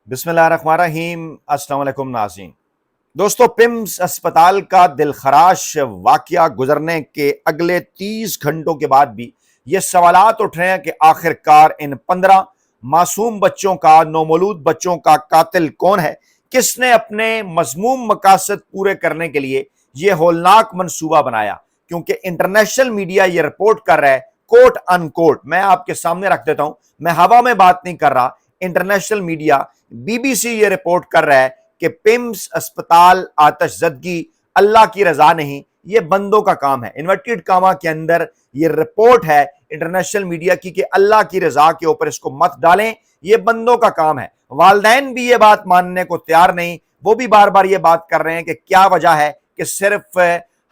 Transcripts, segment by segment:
बिस्मिल्लाहिर्रहमानिर्रहीम। अस्सलाम वालेकुम नाज़रीन। दोस्तों, पिम्स अस्पताल का दिलखराश वाकया गुजरने के अगले 30 घंटों के बाद भी ये सवालात उठ रहे हैं कि आखिरकार इन 15 मासूम बच्चों का, नौमौलूद बच्चों का कातिल कौन है? किसने अपने मज़मूम मकासद पूरे करने के लिए ये होलनाक मंसूबा बनाया? क्योंकि इंटरनेशनल मीडिया ये रिपोर्ट कर रहा है, कोट अनकोट, मैं आपके सामने रख देता हूं, मैं हवा में बात नहीं कर रहा, इंटरनेशनल मीडिया बीबीसी ये रिपोर्ट कर रहा है कि पिम्स अस्पताल आतिशज़दगी अल्लाह की रजा नहीं, ये बंदों का काम है। इन्वर्टेड कामा के अंदर ये रिपोर्ट है इंटरनेशनल मीडिया की कि अल्लाह की रजा के ऊपर इसको मत डालें, ये बंदों का काम है। वालिदैन भी ये बात मानने को तैयार नहीं, वो भी बार बार ये बात कर रहे हैं कि क्या वजह है कि सिर्फ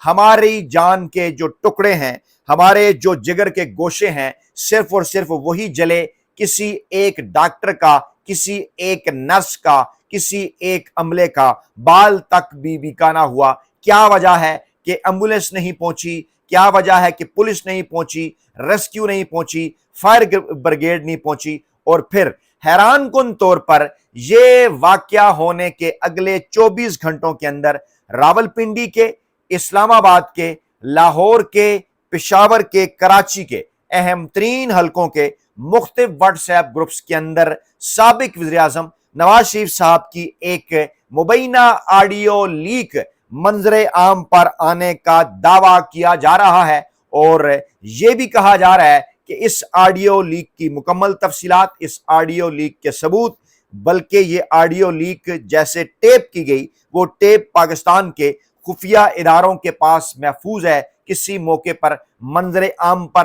हमारी जान के जो टुकड़े हैं, हमारे जो जिगर के गोशे हैं, सिर्फ और सिर्फ वही जले। किसी एक डॉक्टर का, किसी एक नर्स का, किसी एक अमले का बाल तक भी बिका ना हुआ। क्या वजह है कि एम्बुलेंस नहीं पहुंची? क्या वजह है कि पुलिस नहीं पहुंची, रेस्क्यू नहीं पहुंची, फायर ब्रिगेड नहीं पहुंची? और फिर हैरान कुन तौर पर यह वाकया होने के अगले 24 घंटों के अंदर रावलपिंडी के, इस्लामाबाद के, लाहौर के, पेशावर के, कराची के अहम तरीन हलकों के मुख्तलिफ व्हाट्सएप ग्रुप्स के अंदर साबिक वज़ीर-ए-आज़म नवाज शरीफ साहब की एक मुबैना ऑडियो लीक मंजरे आम पर आने का दावा किया जा रहा है। और यह भी कहा जा रहा है कि इस ऑडियो लीक की मुकम्मल तफसीलात, इस ऑडियो लीक के सबूत, बल्कि ये ऑडियो लीक जैसे टेप की गई, वो टेप पाकिस्तान के खुफिया इदारों के पास महफूज है, किसी मौके पर मंजरे आम पर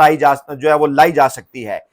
लाई जा सकती है।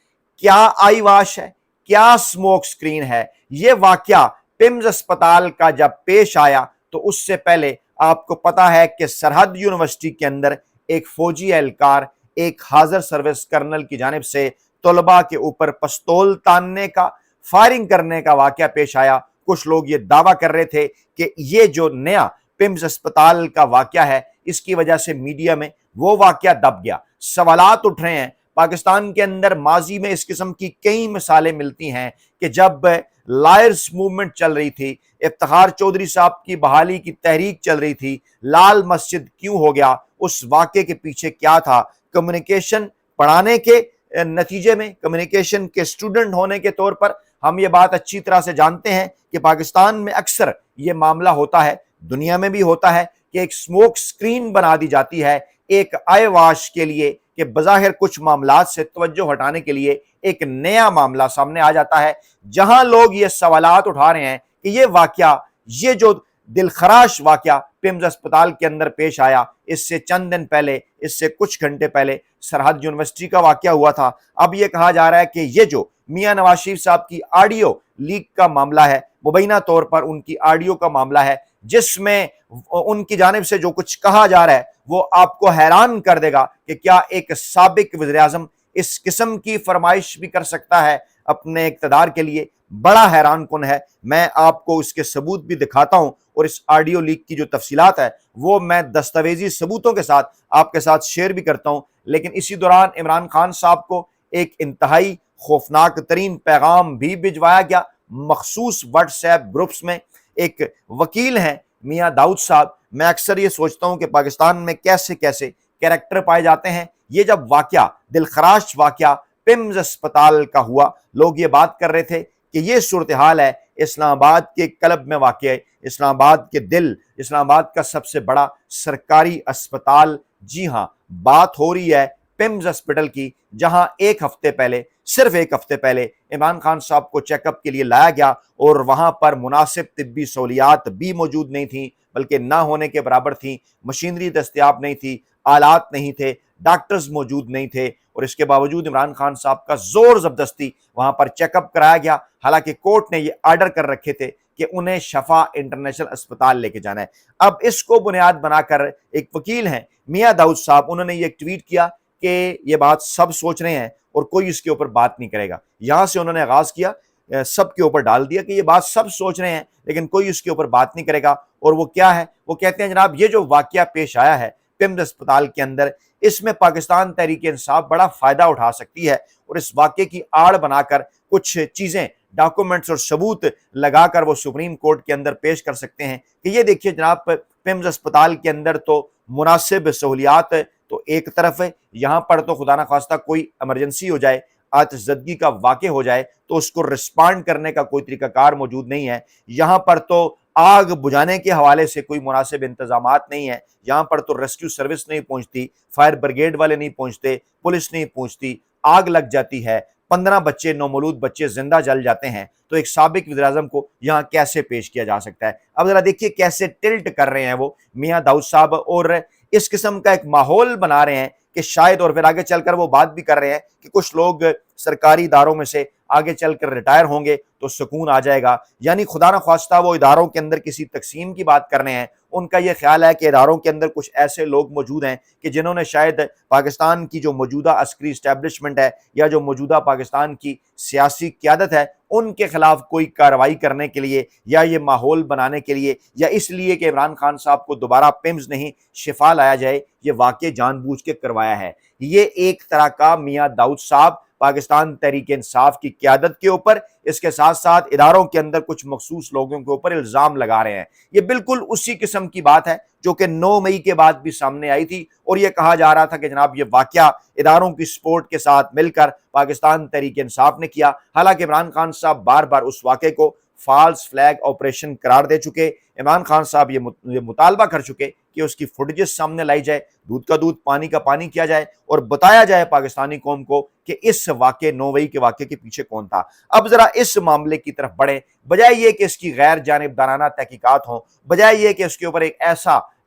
क्या आई वाश है, क्या स्मोक स्क्रीन है? यह वाकया पिम्स अस्पताल का जब पेश आया तो उससे पहले आपको पता है कि सरहद यूनिवर्सिटी के अंदर एक फौजी एहलकार, एक हाजिर सर्विस कर्नल की जानिब से तलबा के ऊपर पिस्तौल तानने का, फायरिंग करने का वाकया पेश आया। कुछ लोग ये दावा कर रहे थे कि ये जो नया पिम्स अस्पताल का वाकया है, इसकी वजह से मीडिया में वो वाकया दब गया। सवालात उठ रहे हैं। पाकिस्तान के अंदर माजी में इस किस्म की कई मिसालें मिलती हैं कि जब लायर्स मूवमेंट चल रही थी, इफ्तिखार चौधरी साहब की बहाली की तहरीक चल रही थी, लाल मस्जिद क्यों हो गया, उस वाक़े के पीछे क्या था? कम्युनिकेशन पढ़ाने के नतीजे में, कम्युनिकेशन के स्टूडेंट होने के तौर पर हम ये बात अच्छी तरह से जानते हैं कि पाकिस्तान में अक्सर ये मामला होता है, दुनिया में भी होता है कि एक स्मोक स्क्रीन बना दी जाती है एक आय वाश के लिए, कि बज़ाहिर कुछ मामलात से तवज्जो हटाने के लिए एक नया मामला सामने आ जाता है, जहां लोग ये सवालात उठा रहे हैं कि ये वाकया, ये जो दिलखराश वाकया पिम्स अस्पताल के अंदर पेश आया, इससे चंद दिन पहले, इससे कुछ घंटे पहले सरहद यूनिवर्सिटी का वाकया हुआ था। अब ये कहा जा रहा है कि ये जो मियां नवाज शरीफ साहब की ऑडियो लीक का मामला है, मुबैना तौर पर उनकी ऑडियो का मामला है, जिसमें उनकी जानिब से जो कुछ कहा जा रहा है वो आपको हैरान कर देगा कि क्या एक साबिक वज़ीर-ए-आज़म इस किस्म की फरमाइश भी कर सकता है अपने इक़्तिदार के लिए? बड़ा हैरान कुन है। मैं आपको इसके सबूत भी दिखाता हूं और इस ऑडियो लीक की जो तफसीलात है वो मैं दस्तावेजी सबूतों के साथ आपके साथ शेयर भी करता हूं। लेकिन इसी दौरान इमरान खान साहब को एक इंतहाई खौफनाक तरीन पैगाम भी भिजवाया गया मखसूस व्हाट्सएप ग्रुप्स में। एक वकील हैं मियां दाऊद साहब, मैं अक्सर ये सोचता हूं कि पाकिस्तान में कैसे कैसे कैरेक्टर पाए जाते हैं। ये जब वाकया, दिलखराश वाकया पिम्स अस्पताल का हुआ, लोग ये बात कर रहे थे कि ये सूरत हाल है इस्लामाबाद के क्लब में वाक़ है, इस्लामाबाद के दिल, इस्लामाबाद का सबसे बड़ा सरकारी अस्पताल। जी हाँ, बात हो रही है पिम्स हॉस्पिटल की, जहां एक हफ्ते पहले, सिर्फ एक हफ्ते पहले इमरान खान साहब को चेकअप के लिए लाया गया और वहां पर मुनासिब तिब्बी सहूलियात भी मौजूद नहीं थी, बल्कि ना होने के बराबर थी। मशीनरी दस्तयाब नहीं थी, आलात नहीं थे, डॉक्टर्स मौजूद नहीं थे, और इसके बावजूद इमरान खान साहब का जोर जबरदस्ती वहां पर चेकअप कराया गया। हालांकि कोर्ट ने ये आर्डर कर रखे थे कि उन्हें शफा इंटरनेशनल अस्पताल लेके जाना है। अब इसको बुनियाद बनाकर एक वकील हैं मियां दाऊद साहब, उन्होंने ये ट्वीट किया कि ये बात सब सोच रहे हैं और कोई इसके ऊपर बात नहीं करेगा। यहां से उन्होंने आगाज किया, सब के ऊपर डाल दिया कि ये बात सब सोच रहे हैं लेकिन कोई इसके ऊपर बात नहीं करेगा। और वो क्या है? वो कहते हैं जनाब, ये जो वाकया पेश आया है पिम्स अस्पताल के अंदर, इसमें पाकिस्तान तहरीक इंसाफ बड़ा फायदा उठा सकती है और इस वाकये की आड़ बनाकर कुछ चीजें डॉक्यूमेंट्स और सबूत लगाकर वो सुप्रीम कोर्ट के अंदर पेश कर सकते हैं कि ये देखिए जनाब, पिम्स अस्पताल के अंदर तो मुनासिब सहूलियात तो एक तरफ है, यहाँ पर तो खुदा ना खास्ता कोई इमरजेंसी हो जाए, आतिशज़दगी का वाक़या हो जाए तो उसको रिस्पॉन्ड करने का कोई तरीकाकार मौजूद नहीं है। यहाँ पर तो आग बुझाने के हवाले से कोई मुनासिब इंतजामात नहीं है, यहाँ पर तो रेस्क्यू सर्विस नहीं पहुँचती, फायर ब्रिगेड वाले नहीं पहुँचते, पुलिस नहीं पहुँचती, आग लग जाती है, 15 बच्चे, नौमौलूद बच्चे जिंदा जल जाते हैं। तो एक साबिक वज़ीर-ए-आज़म को यहाँ कैसे पेश किया जा सकता है? अब जरा देखिए कैसे टिल्ट कर रहे हैं वो मियां दाऊद साहब, और इस किस्म का एक माहौल बना रहे हैं कि शायद, और फिर आगे चलकर वो बात भी कर रहे हैं कि कुछ लोग सरकारी इदारों में से आगे चलकर रिटायर होंगे तो सुकून आ जाएगा। यानी खुदा न ख्वास्ता वो इदारों के अंदर किसी तकसीम की बात कर रहे हैं। उनका ये ख्याल है कि इदारों के अंदर कुछ ऐसे लोग मौजूद हैं कि जिन्होंने शायद पाकिस्तान की जो मौजूदा अस्करी इस्टेब्लिशमेंट है या जो मौजूदा पाकिस्तान की सियासी क़यादत है उनके खिलाफ कोई कार्रवाई करने के लिए या ये माहौल बनाने के लिए या इसलिए कि इमरान खान साहब को दोबारा पिम्स नहीं शिफा लाया जाए, ये वाक़ई जानबूझ के करवाया है। ये एक तरह का मियां दाऊद साहब पाकिस्तान तहरीक इंसाफ की क़यादत के ऊपर, इसके साथ साथ इदारों के अंदर कुछ मखसूस लोगों के ऊपर इल्ज़ाम लगा रहे हैं। ये बिल्कुल उसी किस्म की बात है जो कि 9 मई के बाद भी सामने आई थी और ये कहा जा रहा था कि जनाब ये वाक़या इदारों की सपोर्ट के साथ मिलकर पाकिस्तान तहरीक इंसाफ ने किया। हालांकि इमरान खान साहब बार बार उस वाक़े को फॉल्स फ्लैग ऑपरेशन करार दे चुके। इमरान खान साहब ये मुतालबा कर चुके कि उसकी फुटेजेस सामने लाई जाए, दूध का दूध पानी का पानी किया जाए और बताया जाए पाकिस्तानी कौम को कि इस वाक़े 9 मई के वाक़े के पीछे कौन था। अब जरा इस मामले की तरफ बढ़े, बजाय ये कि इसकी गैर जानिबदाराना तहकीकात हों, बजाय ये कि इसके ऊपर एक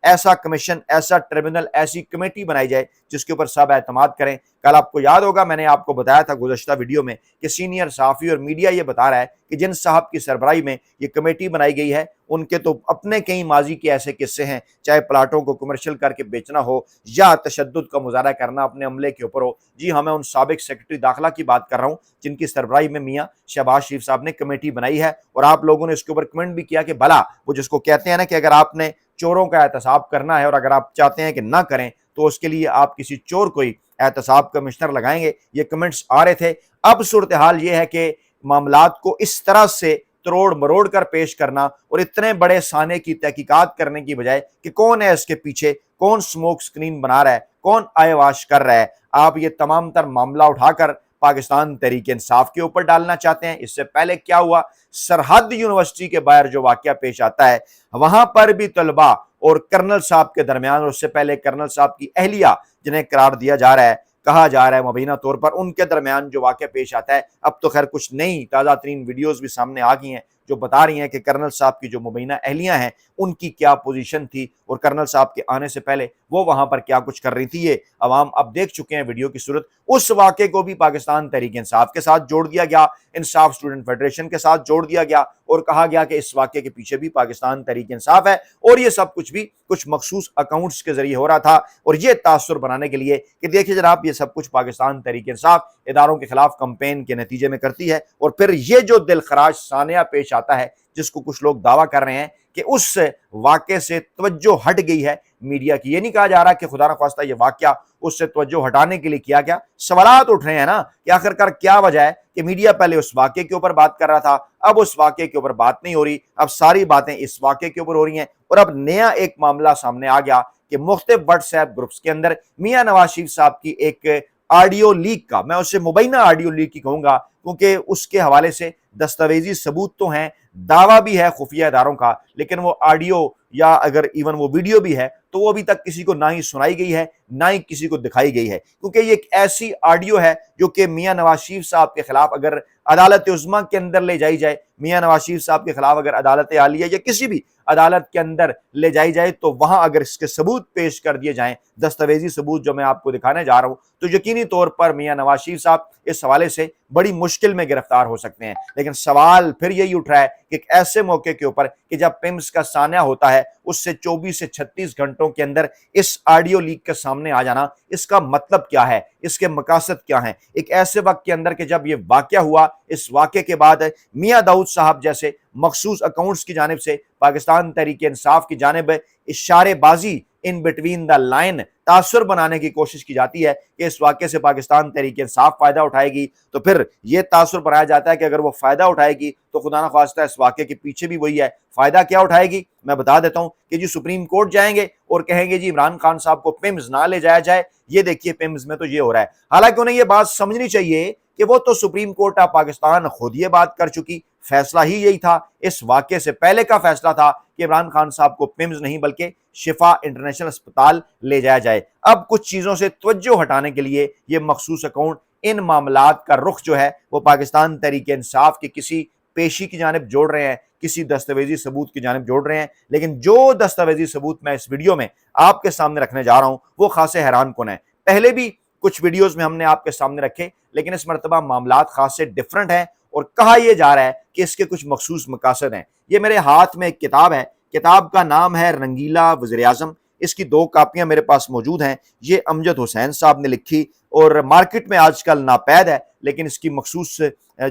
ऐसा कमीशन, ऐसा ट्रिब्यूनल, ऐसी कमेटी बनाई जाए जिसके ऊपर सब एतमाद करें। कल आपको याद होगा मैंने आपको बताया था गुज़श्ता वीडियो में कि सीनियर सहाफ़ी और मीडिया ये बता रहा है कि जिन साहब की सरबराही में ये कमेटी बनाई गई है उनके तो अपने कई माजी के ऐसे किस्से हैं, चाहे प्लाटों को कमर्शियल करके बेचना हो या तशद्दुद का मुजाहरा करना अपने अमले के ऊपर हो। जी हाँ, मैं उन साबिक सेक्रेटरी दाखिला की बात कर रहा हूँ जिनकी सरबराही में मियाँ शहबाज शरीफ साहब ने कमेटी बनाई है। और आप लोगों ने इसके ऊपर कमेंट भी किया कि भला वो जिसको कहते हैं ना कि अगर आपने चोरों का एहतसाब करना है और अगर आप चाहते हैं कि ना करें तो उसके लिए आप किसी चोर को ही एहतसाब कमिश्नर लगाएंगे। ये कमेंट्स आ रहे थे। अब सूरत हाल ये है कि मामलात को इस तरह से तरोड़ मरोड़ कर पेश करना और इतने बड़े साने की तहकीकात करने की बजाय कि कौन है इसके पीछे, कौन स्मोक स्क्रीन बना रहा है, कौन आयवाश कर रहा है, आप ये तमाम तर मामला उठाकर पाकिस्तान तहरीक इंसाफ के ऊपर डालना चाहते हैं। इससे पहले क्या हुआ, सरहद यूनिवर्सिटी के बाहर जो वाकया पेश आता है वहां पर भी तलबा और कर्नल साहब के दरमियान, और उससे पहले कर्नल साहब की अहलिया जिन्हें करार दिया जा रहा है, कहा जा रहा है मुबीना तौर पर, उनके दरमियान जो वाकया पेश आता है। अब तो खैर कुछ नई ताज़ा तरीन वीडियोज़ भी सामने आ गई हैं जो बता रही हैं कि कर्नल साहब की जो मुबीना अहलियां हैं उनकी क्या पोजीशन थी और कर्नल साहब के आने से पहले वो वहां पर क्या कुछ कर रही थी। ये अवाम अब देख चुके हैं वीडियो की सूरत। उस वाक़े को भी पाकिस्तान तहरीक इंसाफ के साथ जोड़ दिया गया, इंसाफ स्टूडेंट फेडरेशन के साथ जोड़ दिया गया और कहा गया कि इस वाक़े के पीछे भी पाकिस्तान तहरीक इंसाफ है और ये सब कुछ भी कुछ मखसूस अकाउंट्स के जरिए हो रहा था और ये तासुर बनाने के लिए कि देखिए जनाब ये सब कुछ पाकिस्तान तहरीक इंसाफ इदारों के खिलाफ कंपेन के नतीजे में करती है। और फिर ये जो दिलखराश सानिया पेश आता है जिसको कुछ लोग दावा कर रहे हैं कि उस वाक़े से तवज्जो हट गई है मीडिया की। ये नहीं कहा जा रहा कि खुदा न ख्वास्ता ये वाक़या उससे तवज्जो हटाने के लिए किया गया। सवालात उठ रहे हैं ना कि आखिरकार क्या वजह है कि मीडिया पहले उस वाक़े के ऊपर बात कर रहा था, अब उस वाक़े के ऊपर बात नहीं हो रही, अब सारी बातें इस वाक़े के ऊपर हो रही हैं। और अब नया एक मामला सामने आ गया कि मुख्तलिफ व्हाट्सएप ग्रुप्स के अंदर मियां नवाज शरीफ साहब की एक ऑडियो लीक का, मैं उसे मुबैना ऑडियो लीक ही कहूंगा क्योंकि उसके हवाले से दस्तावेजी सबूत तो हैं, दावा भी है खुफिया इदारों का, लेकिन वो ऑडियो या अगर इवन वो वीडियो भी है तो वो अभी तक किसी को ना ही सुनाई गई है ना ही किसी को दिखाई गई है, क्योंकि ये एक ऐसी ऑडियो है जो कि मियां नवाज शरीफ साहब के खिलाफ अगर अदालत उज़्मा के अंदर ले जाई जाए, मियां नवाज शरीफ साहब के खिलाफ अगर अदालत आलिया या किसी भी अदालत के अंदर ले जाई जाए तो वहां अगर इसके सबूत पेश कर दिए जाएं, दस्तावेजी सबूत जो मैं आपको दिखाने जा रहा हूं, तो यकीनी तौर पर मियां नवाज शरीफ साहब इस हवाले से बड़ी मुश्किल में गिरफ्तार हो सकते हैं। लेकिन सवाल फिर यही उठ रहा है कि एक ऐसे मौके के ऊपर कि जब पिम्स का सान्या होता है उससे 24 से 36 घंटों के अंदर इस ऑडियो लीक के सामने आ जाना, इसका मतलब क्या है, इसके मकासद क्या हैं। एक ऐसे वक्त के अंदर कि जब ये वाकया हुआ, इस वाकये के बाद मियां दाऊद साहब जैसे مخصوص اکاؤنٹس کی جانب سے پاکستان تحریک انصاف کی جانب اشارے بازی ان بٹوین دا لائن تاثر بنانے کی کوشش کی جاتی ہے کہ اس واقعے سے پاکستان تحریک انصاف فائدہ اٹھائے گی، تو پھر یہ تاثر بنایا جاتا ہے کہ اگر وہ فائدہ اٹھائے گی تو خدا نخواستہ اس واقعے کے پیچھے بھی وہی ہے۔ فائدہ کیا اٹھائے گی؟ میں بتا دیتا ہوں کہ جی سپریم کورٹ جائیں گے اور کہیں گے جی عمران خان صاحب کو پیمز نہ لے جایا جائے، یہ دیکھیے پیمز میں تو یہ ہو رہا ہے۔ حالانکہ انہیں یہ بات سمجھنی چاہیے کہ وہ تو سپریم کورٹ آف پاکستان خود یہ بات کر چکی، فیصلہ ہی یہی تھا، اس واقعے سے پہلے کا فیصلہ تھا کہ عمران خان صاحب کو پیمز نہیں بلکہ شفا انٹرنیشنل اسپتال لے جایا جائے۔ اب کچھ چیزوں سے توجہ ہٹانے کے لیے یہ مخصوص اکاؤنٹ ان معاملات کا رخ جو ہے وہ پاکستان تحریک انصاف کے کسی پیشی کی جانب جوڑ رہے ہیں، کسی دستاویزی ثبوت کی جانب جوڑ رہے ہیں، لیکن جو دستاویزی ثبوت میں اس ویڈیو میں آپ کے سامنے رکھنے جا رہا ہوں وہ خاصے حیران کن ہیں۔ پہلے بھی کچھ ویڈیوز میں ہم نے آپ کے سامنے رکھے، لیکن اس مرتبہ معاملات خاصے ڈیفرنٹ ہیں اور کہا یہ جا رہا ہے کہ اس کے کچھ مخصوص مقاصد ہیں۔ یہ میرے ہاتھ میں ایک کتاب ہے، کتاب کا نام ہے رنگیلا وزیر اعظم، اس کی 2 کاپیاں میرے پاس موجود ہیں۔ یہ امجد حسین صاحب نے لکھی اور مارکیٹ میں آج کل ناپید ہے، لیکن اس کی مخصوص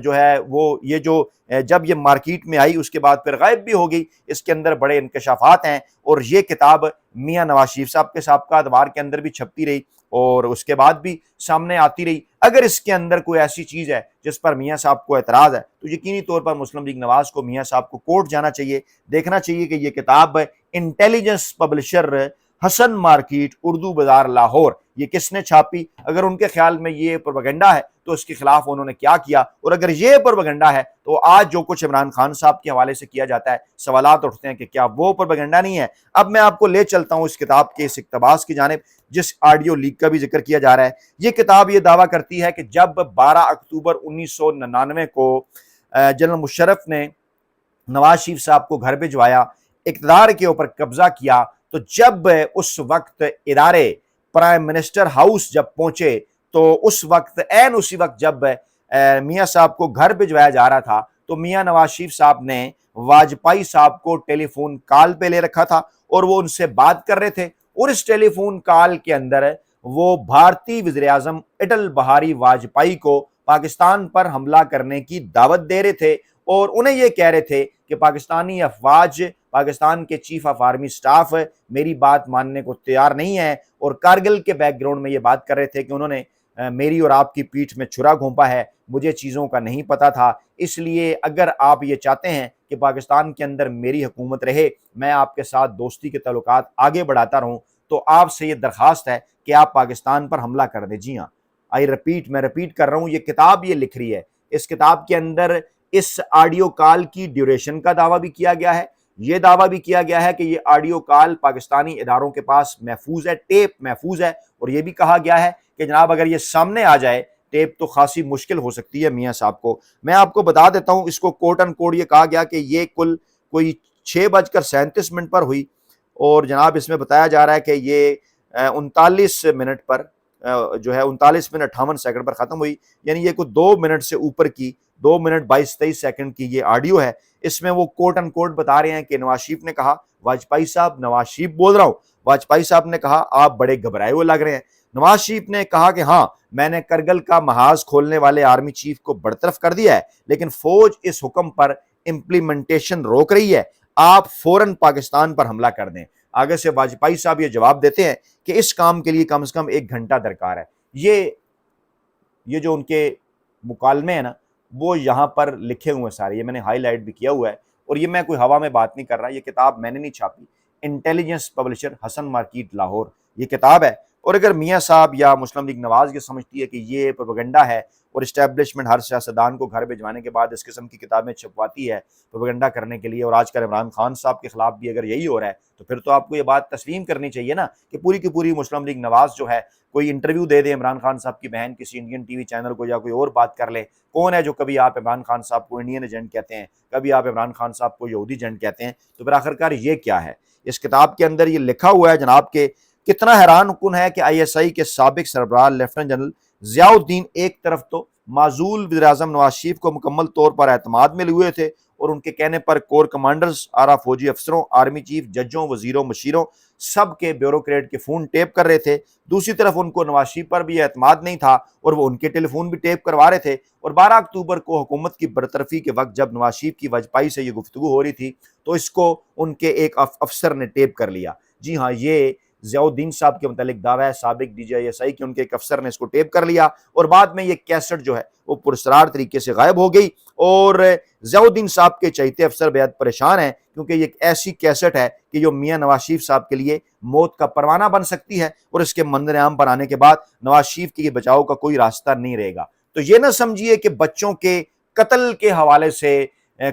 جو ہے وہ یہ جو جب یہ مارکیٹ میں آئی اس کے بعد پھر غائب بھی ہو گئی، اس کے اندر بڑے انکشافات ہیں، اور یہ کتاب میاں نواز شریف صاحب کے سابقہ ادوار کے اندر بھی چھپتی رہی اور اس کے بعد بھی سامنے آتی رہی۔ اگر اس کے اندر کوئی ایسی چیز ہے جس پر میاں صاحب کو اعتراض ہے تو یقینی طور پر مسلم لیگ نواز کو میاں صاحب کو کورٹ جانا چاہیے، دیکھنا چاہیے کہ یہ کتاب انٹیلیجنس پبلشر حسن مارکیٹ اردو بازار لاہور یہ کس نے چھاپی، اگر ان کے خیال میں یہ پروپیگنڈا ہے تو اس کے خلاف انہوں نے کیا کیا، اور اگر یہ پروپیگنڈا ہے تو آج جو کچھ عمران خان صاحب کے حوالے سے کیا جاتا ہے سوالات اٹھتے ہیں کہ کیا وہ پروپیگنڈا نہیں ہے۔ اب میں آپ کو لے چلتا ہوں اس کتاب کے اس اقتباس کی جانب جس آڈیو لیک کا بھی ذکر کیا جا رہا ہے۔ یہ کتاب یہ دعویٰ کرتی ہے کہ جب 12 اکتوبر 1999 کو جنرل مشرف نے نواز شریف صاحب کو گھر بھجوایا، اقتدار کے اوپر قبضہ کیا، تو جب اس وقت ادارے پرائم منسٹر ہاؤس جب پہنچے تو اس وقت اسی وقت جب میاں صاحب کو گھر بھجوایا جا رہا تھا تو میاں نواز شریف صاحب نے واجپئی صاحب کو ٹیلی فون کال پہ لے رکھا تھا اور وہ ان سے بات کر رہے تھے، اور اس ٹیلی فون کال کے اندر وہ بھارتی وزیر اعظم اٹل بہاری واجپئی کو پاکستان پر حملہ کرنے کی دعوت دے رہے تھے، اور انہیں یہ کہہ رہے تھے کہ پاکستانی افواج، پاکستان کے چیف آف آرمی سٹاف میری بات ماننے کو تیار نہیں ہے، اور کارگل کے بیک گراؤنڈ میں یہ بات کر رہے تھے کہ انہوں نے میری اور آپ کی پیٹھ میں چھرا گھونپا ہے، مجھے چیزوں کا نہیں پتا تھا، اس لیے اگر آپ یہ چاہتے ہیں کہ پاکستان کے اندر میری حکومت رہے، میں آپ کے ساتھ دوستی کے تعلقات آگے بڑھاتا رہوں، تو آپ سے یہ درخواست ہے کہ آپ پاکستان پر حملہ کر دیں۔ جی ہاں، میں رپیٹ کر رہا ہوں، یہ کتاب یہ لکھ رہی ہے، اس کتاب کے اندر اس آڈیو کال کی ڈیوریشن کا دعویٰ بھی کیا گیا ہے، یہ دعویٰ بھی کیا گیا ہے کہ یہ آڈیو کال پاکستانی اداروں کے پاس محفوظ ہے، ٹیپ محفوظ ہے، اور یہ بھی کہا گیا ہے کہ جناب اگر یہ سامنے آ جائے ٹیپ تو خاصی مشکل ہو سکتی ہے میاں صاحب کو۔ میں آپ کو بتا دیتا ہوں، اس کو کوٹ ان کوٹ یہ کہا گیا کہ یہ کل کوئی 6:37 پر ہوئی، اور جناب اس میں بتایا جا رہا ہے کہ یہ 39 منٹ پر جو ہے 39 منٹ 58 سیکنڈ پر ختم ہوئی، یعنی یہ کوئی 2 منٹ سے اوپر کی 2 منٹ 22-23 سیکنڈ کی یہ آڈیو ہے۔ اس میں وہ کوٹ ان کوٹ بتا رہے ہیں کہ نواز شریف نے کہا، واجپئی صاحب، نواز شریف بول رہا ہوں، واجپئی صاحب نے کہا آپ بڑے گھبرائے ہوئے لگ رہے ہیں۔ نواز شریف نے کہا کہ ہاں میں نے کرگل کا محاذ کھولنے والے آرمی چیف کو برطرف کر دیا ہے، لیکن فوج اس حکم پر امپلیمنٹیشن روک رہی ہے، آپ فوراً پاکستان پر حملہ کر دیں۔ آگے سے واجپئی صاحب یہ جواب دیتے ہیں کہ اس کام کے لیے کم سے کم 1 گھنٹہ درکار ہے۔ یہ جو ان کے مکالمے ہیں نا وہ یہاں پر لکھے ہوئے سارے، یہ میں نے ہائی لائٹ بھی کیا ہوا ہے، اور یہ میں کوئی ہوا میں بات نہیں کر رہا، یہ کتاب میں نے نہیں چھاپی، انٹیلیجنس پبلشر حسن مارکیٹ لاہور یہ کتاب ہے۔ اور اگر میاں صاحب یا مسلم لیگ نواز یہ سمجھتی ہے کہ یہ پروپیگنڈا ہے اور اسٹیبلشمنٹ ہر سیاستدان کو گھر بھجوانے کے بعد اس قسم کی کتابیں چھپواتی ہے پروپیگنڈا کرنے کے لیے، اور آج کل عمران خان صاحب کے خلاف بھی اگر یہی ہو رہا ہے تو پھر تو آپ کو یہ بات تسلیم کرنی چاہیے نا کہ پوری کی پوری مسلم لیگ نواز جو ہے کوئی انٹرویو دے دے عمران خان صاحب کی بہن کسی انڈین ٹی وی چینل کو، یا کوئی اور بات کر لے، کون ہے جو کبھی آپ عمران خان صاحب کو انڈین ایجنٹ کہتے ہیں، کبھی آپ عمران خان صاحب کو یہودی ایجنٹ کہتے ہیں، تو پھر آخرکار یہ کیا ہے؟ اس کتاب کے اندر یہ لکھا ہوا ہے جناب کہ کتنا حیران کن ہے کہ آئی ایس آئی کے سابق سربراہ لیفٹیننٹ جنرل ضیاء الدین ایک طرف تو معزول وزیر اعظم نواز شریف کو مکمل طور پر اعتماد میں لیے ہوئے تھے، اور ان کے کہنے پر کور کمانڈرز، آرا فوجی افسروں، آرمی چیف، ججوں، وزیروں، مشیروں سب کے بیوروکریٹ کے فون ٹیپ کر رہے تھے۔ دوسری طرف ان کو نواز شریف پر بھی اعتماد نہیں تھا اور وہ ان کے ٹیلی فون بھی ٹیپ کروا رہے تھے۔ اور 12 اکتوبر کو حکومت کی برطرفی کے وقت جب نواز شریف کی وجپائی سے یہ گفتگو ہو رہی تھی تو اس کو ان کے ایک افسر نے ٹیپ کر لیا۔ جی ہاں، یہ ضیاء الدین صاحب کے متعلق دعویٰ ہے سابق D G I S I کہ ان کے ایک افسر نے اس کو ٹیپ کر لیا اور بعد میں یہ کیسٹ جو ہے وہ پرسرار طریقے سے غائب ہو گئی۔ اور ضیاء الدین صاحب کے چہیتے افسر بے حد پریشان ہیں کیونکہ یہ ایک ایسی کیسٹ ہے کہ جو میاں نواز شریف صاحب کے لیے موت کا پروانہ بن سکتی ہے اور اس کے منظر عام پر آنے کے بعد نواز شریف کے بچاؤ کا کوئی راستہ نہیں رہے گا۔ تو یہ نہ سمجھیے کہ بچوں کے قتل کے حوالے سے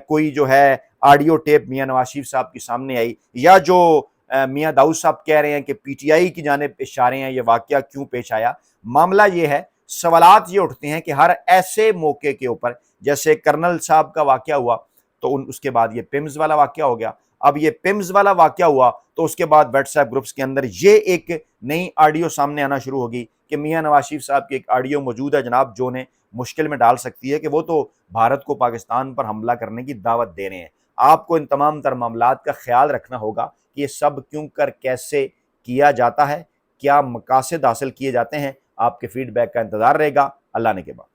کوئی جو ہے آڈیو ٹیپ میاں نواز شریف صاحب کے سامنے آئی، یا جو میاں داؤد صاحب کہہ رہے ہیں کہ پی ٹی آئی کی جانب اشارے ہیں، یہ واقعہ کیوں پیش آیا۔ معاملہ یہ ہے، سوالات یہ اٹھتے ہیں کہ ہر ایسے موقع کے اوپر، جیسے کرنل صاحب کا واقعہ ہوا تو اس کے بعد یہ پیمز والا واقعہ ہو گیا، اب یہ پیمز والا واقعہ ہوا تو اس کے بعد واٹس ایپ گروپس کے اندر یہ ایک نئی آڈیو سامنے آنا شروع ہوگی کہ میاں نواز شریف صاحب کی ایک آڈیو موجود ہے جناب جو انہیں مشکل میں ڈال سکتی ہے، کہ وہ تو بھارت کو پاکستان پر حملہ کرنے کی دعوت دے رہے ہیں۔ آپ کو ان تمام تر معاملات کا خیال رکھنا ہوگا کہ یہ سب کیوں کر کیسے کیا جاتا ہے، کیا مقاصد حاصل کیے جاتے ہیں۔ آپ کے فیڈ بیک کا انتظار رہے گا۔ اللہ نے کے بعد